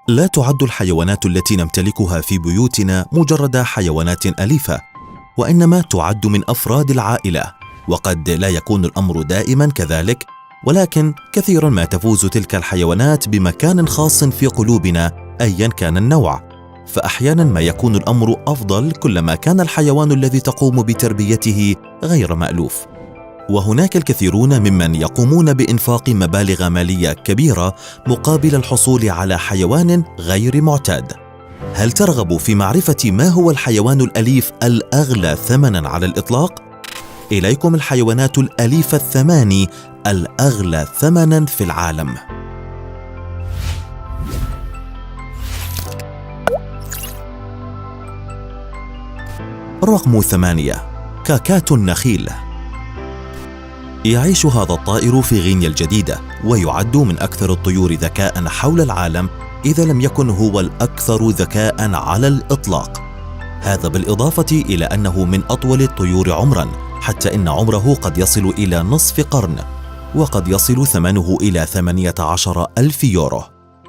لا تعد الحيوانات التي نمتلكها في بيوتنا مجرد حيوانات أليفة، وإنما تعد من أفراد العائلة، وقد لا يكون الأمر دائما كذلك، ولكن كثيرا ما تفوز تلك الحيوانات بمكان خاص في قلوبنا أيا كان النوع. فأحيانا ما يكون الأمر أفضل كلما كان الحيوان الذي تقوم بتربيته غير مألوف. وهناك الكثيرون ممن يقومون بإنفاق مبالغ مالية كبيرة مقابل الحصول على حيوان غير معتاد. هل ترغب في معرفة ما هو الحيوان الأليف الأغلى ثمناً على الإطلاق؟ إليكم الحيوانات الأليفة الثماني الأغلى ثمناً في العالم. رقم 8: كاكات النخيل. يعيش هذا الطائر في غينيا الجديدة، ويعد من أكثر الطيور ذكاء حول العالم، إذا لم يكن هو الأكثر ذكاء على الإطلاق. هذا بالإضافة إلى أنه من أطول الطيور عمراً، حتى إن عمره قد يصل إلى نصف قرن، وقد يصل ثمنه إلى 18,000 يورو.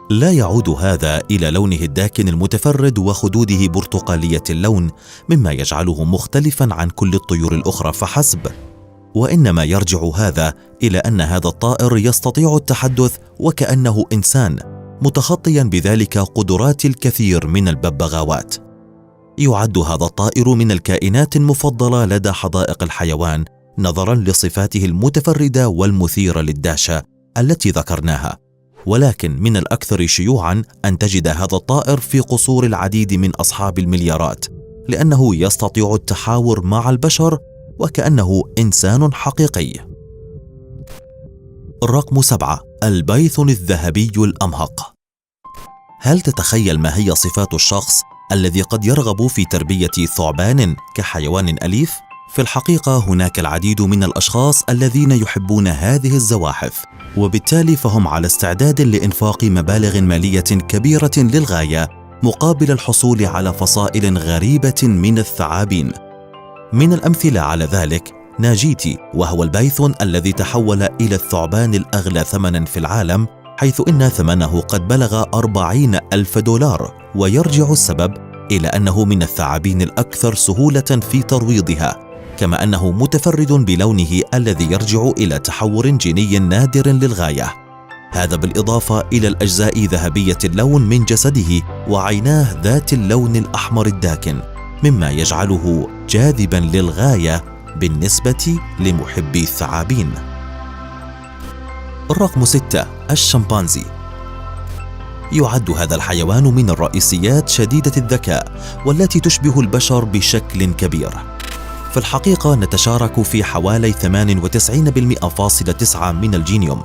لا يعود هذا إلى لونه الداكن المتفرد وخدوده برتقالية اللون، مما يجعله مختلفاً عن كل الطيور الأخرى فحسب، وإنما يرجع هذا إلى أن هذا الطائر يستطيع التحدث وكأنه إنسان، متخطياً بذلك قدرات الكثير من الببغاوات. يعد هذا الطائر من الكائنات المفضلة لدى حدائق الحيوان، نظراً لصفاته المتفردة والمثيرة للدهشة التي ذكرناها. ولكن من الأكثر شيوعاً أن تجد هذا الطائر في قصور العديد من أصحاب المليارات، لأنه يستطيع التحاور مع البشر وكأنه إنسان حقيقي. الرقم 7: البيثون الذهبي الأمهق. هل تتخيل ما هي صفات الشخص الذي قد يرغب في تربية ثعبان كحيوان أليف؟ في الحقيقة هناك العديد من الأشخاص الذين يحبون هذه الزواحف، وبالتالي فهم على استعداد لإنفاق مبالغ مالية كبيرة للغاية مقابل الحصول على فصائل غريبة من الثعابين. من الأمثلة على ذلك ناجيتي، وهو البيثون الذي تحول إلى الثعبان الأغلى ثمناً في العالم، حيث إن ثمنه قد بلغ 40,000 دولار، ويرجع السبب إلى أنه من الثعابين الأكثر سهولة في ترويضها، كما أنه متفرد بلونه الذي يرجع إلى تحور جيني نادر للغاية. هذا بالإضافة إلى الأجزاء ذهبية اللون من جسده وعيناه ذات اللون الأحمر الداكن، مما يجعله جاذباً للغاية بالنسبة لمحبي الثعابين. الرقم 6: الشمبانزي. يعد هذا الحيوان من الرئيسيات شديدة الذكاء والتي تشبه البشر بشكل كبير. في الحقيقة نتشارك في حوالي 98.9% من الجينيوم.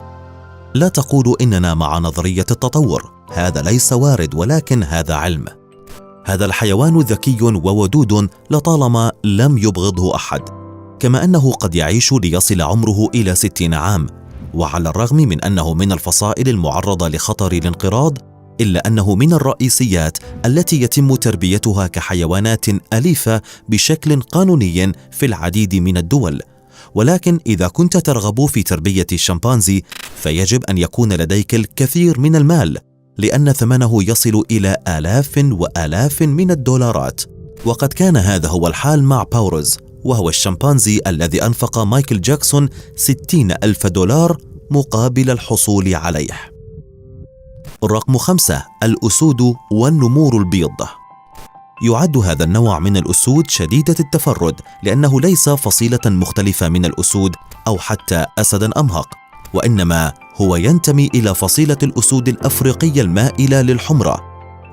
لا تقول إننا مع نظرية التطور، هذا ليس وارد، ولكن هذا علم. هذا الحيوان ذكي وودود لطالما لم يبغضه أحد، كما أنه قد يعيش ليصل عمره إلى 60 عام، وعلى الرغم من أنه من الفصائل المعرضة لخطر الانقراض، إلا أنه من الرئيسيات التي يتم تربيتها كحيوانات أليفة بشكل قانوني في العديد من الدول. ولكن إذا كنت ترغب في تربية الشمبانزي فيجب أن يكون لديك الكثير من المال، لأن ثمنه يصل إلى آلاف وآلاف من الدولارات. وقد كان هذا هو الحال مع باورز، وهو الشمبانزي الذي أنفق مايكل جاكسون 60,000 دولار مقابل الحصول عليه. الرقم 5: الأسود والنمور البيض. يعد هذا النوع من الأسود شديدة التفرد، لأنه ليس فصيلة مختلفة من الأسود أو حتى أسداً أمهق، وإنما هو ينتمي إلى فصيلة الأسود الأفريقية المائلة للحمرة،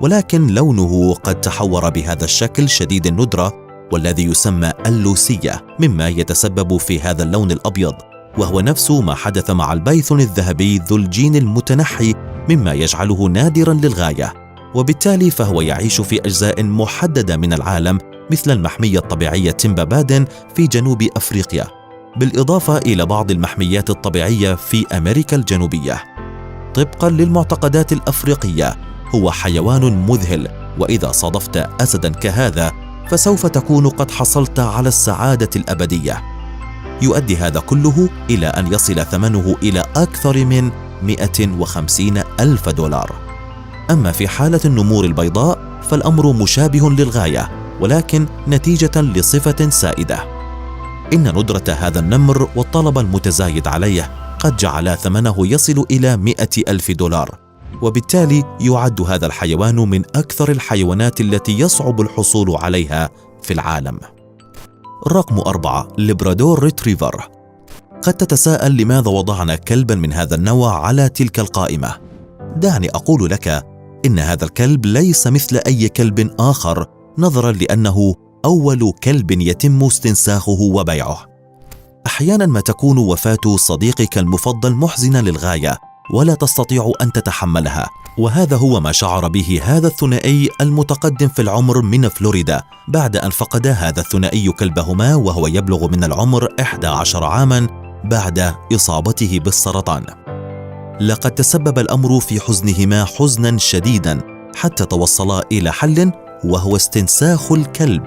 ولكن لونه قد تحور بهذا الشكل شديد الندرة والذي يسمى اللوسية، مما يتسبب في هذا اللون الأبيض، وهو نفس ما حدث مع البيثون الذهبي ذو الجين المتنحي، مما يجعله نادراً للغاية. وبالتالي فهو يعيش في أجزاء محددة من العالم، مثل المحمية الطبيعية تيمبا بادن في جنوب أفريقيا، بالإضافة إلى بعض المحميات الطبيعية في أمريكا الجنوبية. طبقاً للمعتقدات الأفريقية هو حيوان مذهل، وإذا صادفت أسداً كهذا فسوف تكون قد حصلت على السعادة الأبدية. يؤدي هذا كله إلى أن يصل ثمنه إلى أكثر من 150,000 دولار. أما في حالة النمور البيضاء فالأمر مشابه للغاية، ولكن نتيجة لصفة سائدة. إن ندرة هذا النمر والطلب المتزايد عليه قد جعل ثمنه يصل إلى 100,000 دولار، وبالتالي يعد هذا الحيوان من أكثر الحيوانات التي يصعب الحصول عليها في العالم. رقم 4، لبرادور ريتريفر. قد تتساءل لماذا وضعنا كلبا من هذا النوع على تلك القائمة؟ دعني أقول لك إن هذا الكلب ليس مثل أي كلب آخر، نظرا لأنه أول كلب يتم استنساخه وبيعه. أحيانا ما تكون وفاة صديقك المفضل محزنة للغاية ولا تستطيع أن تتحملها، وهذا هو ما شعر به هذا الثنائي المتقدم في العمر من فلوريدا بعد أن فقد هذا الثنائي كلبهما وهو يبلغ من العمر 11 عاما بعد إصابته بالسرطان. لقد تسبب الأمر في حزنهما حزنا شديدا حتى توصلا إلى حل، وهو استنساخ الكلب،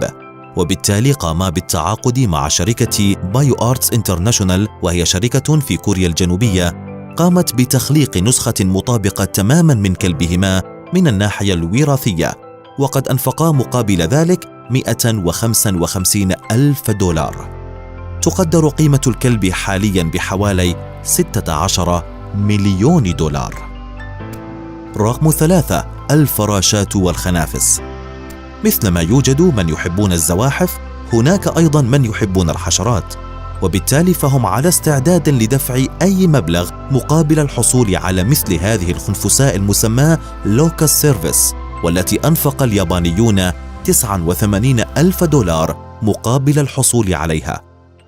وبالتالي قاما بالتعاقد مع شركة بايو آرتس انترناشونال، وهي شركة في كوريا الجنوبية قامت بتخليق نسخة مطابقة تماما من كلبهما من الناحية الوراثية، وقد أنفقا مقابل ذلك 155,000 دولار. تقدر قيمة الكلب حاليا بحوالي 16 مليون دولار. رقم 3، الفراشات والخنافس. مثلما يوجد من يحبون الزواحف، هناك أيضا من يحبون الحشرات، وبالتالي فهم على استعداد لدفع أي مبلغ مقابل الحصول على مثل هذه الخنفساء المسماة لوكس سيرفيس، والتي أنفق اليابانيون 89,000 دولار مقابل الحصول عليها.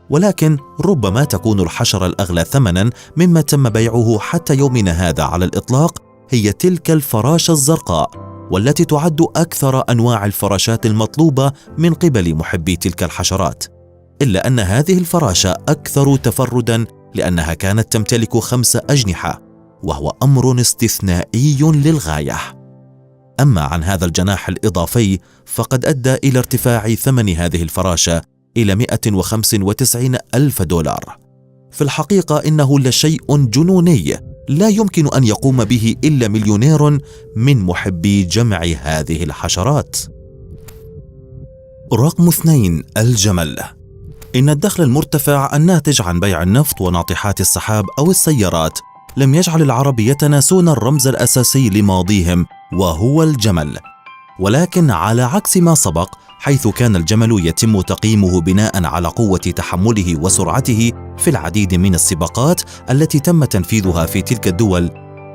ولكن ربما تكون الحشرة الأغلى ثمنا مما تم بيعه حتى يومنا هذا على الإطلاق هي تلك الفراشة الزرقاء، والتي تعد أكثر أنواع الفراشات المطلوبة من قبل محبي تلك الحشرات، إلا أن هذه الفراشة أكثر تفرداً لأنها كانت تمتلك 5 أجنحة، وهو أمر استثنائي للغاية. أما عن هذا الجناح الإضافي فقد أدى إلى ارتفاع ثمن هذه الفراشة إلى 195,000 دولار. في الحقيقة إنه لشيء جنوني لا يمكن أن يقوم به إلا مليونير من محبي جمع هذه الحشرات. رقم 2، الجمل. إن الدخل المرتفع الناتج عن بيع النفط وناطحات السحاب أو السيارات لم يجعل العرب يتناسون الرمز الأساسي لماضيهم وهو الجمل، ولكن على عكس ما سبق حيث كان الجمل يتم تقييمه بناء على قوة تحمله وسرعته في العديد من السباقات التي تم تنفيذها في تلك الدول،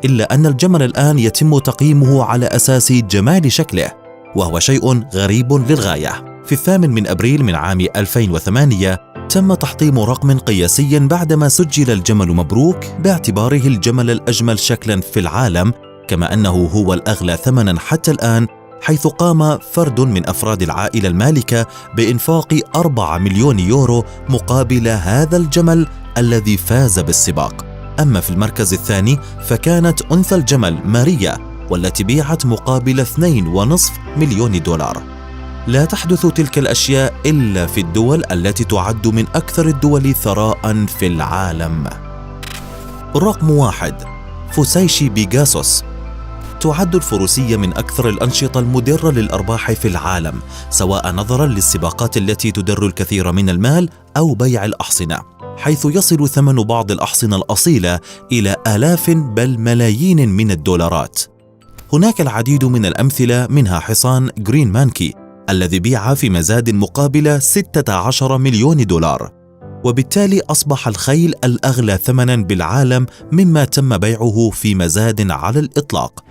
إلا أن الجمل الآن يتم تقييمه على أساس جمال شكله، وهو شيء غريب للغاية. في 8 أبريل من عام 2008 تم تحطيم رقم قياسي بعدما سجل الجمل مبروك باعتباره الجمل الأجمل شكلا في العالم، كما أنه هو الأغلى ثمنا حتى الآن، حيث قام فرد من أفراد العائلة المالكة بإنفاق 4 مليون يورو مقابل هذا الجمل الذي فاز بالسباق. أما في المركز الثاني فكانت أنثى الجمل ماريا، والتي بيعت مقابل 2.5 مليون دولار. لا تحدث تلك الأشياء إلا في الدول التي تعد من أكثر الدول ثراء في العالم. رقم 1، فوسايشي بيغاسوس. تعد الفروسية من أكثر الأنشطة المدرة للأرباح في العالم، سواء نظرا للسباقات التي تدر الكثير من المال أو بيع الأحصنة، حيث يصل ثمن بعض الأحصنة الأصيلة إلى آلاف بل ملايين من الدولارات. هناك العديد من الأمثلة، منها حصان جرين مانكي الذي بيع في مزاد مقابل 16 مليون دولار، وبالتالي أصبح الخيل الأغلى ثمنا بالعالم مما تم بيعه في مزاد على الإطلاق.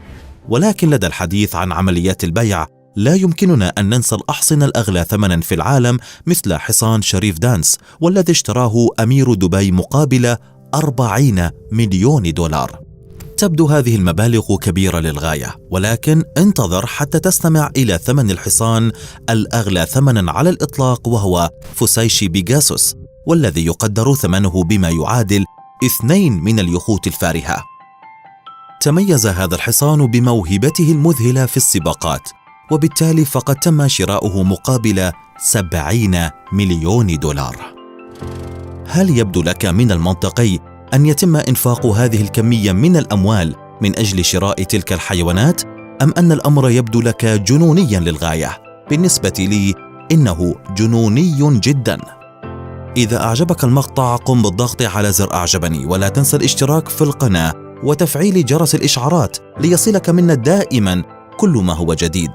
ولكن لدى الحديث عن عمليات البيع لا يمكننا أن ننسى الأحصنة الأغلى ثمنا في العالم مثل حصان شريف دانس، والذي اشتراه أمير دبي مقابل 40 مليون دولار. تبدو هذه المبالغ كبيرة للغاية، ولكن انتظر حتى تستمع إلى ثمن الحصان الأغلى ثمنا على الإطلاق، وهو فوسايشي بيغاسوس، والذي يقدر ثمنه بما يعادل 2 من اليخوت الفارهة. تميز هذا الحصان بموهبته المذهلة في السباقات، وبالتالي فقد تم شراؤه مقابل 70 مليون دولار. هل يبدو لك من المنطقي أن يتم إنفاق هذه الكمية من الأموال من أجل شراء تلك الحيوانات؟ أم أن الأمر يبدو لك جنونيا للغاية؟ بالنسبة لي إنه جنوني جدا. إذا أعجبك المقطع قم بالضغط على زر أعجبني، ولا تنسى الاشتراك في القناة وتفعيل جرس الإشعارات ليصلك منا دائما كل ما هو جديد.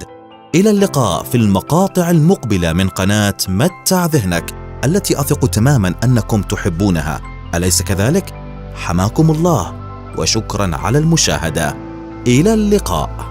إلى اللقاء في المقاطع المقبلة من قناة متع ذهنك التي أثق تماما أنكم تحبونها، أليس كذلك؟ حماكم الله وشكرا على المشاهدة. إلى اللقاء.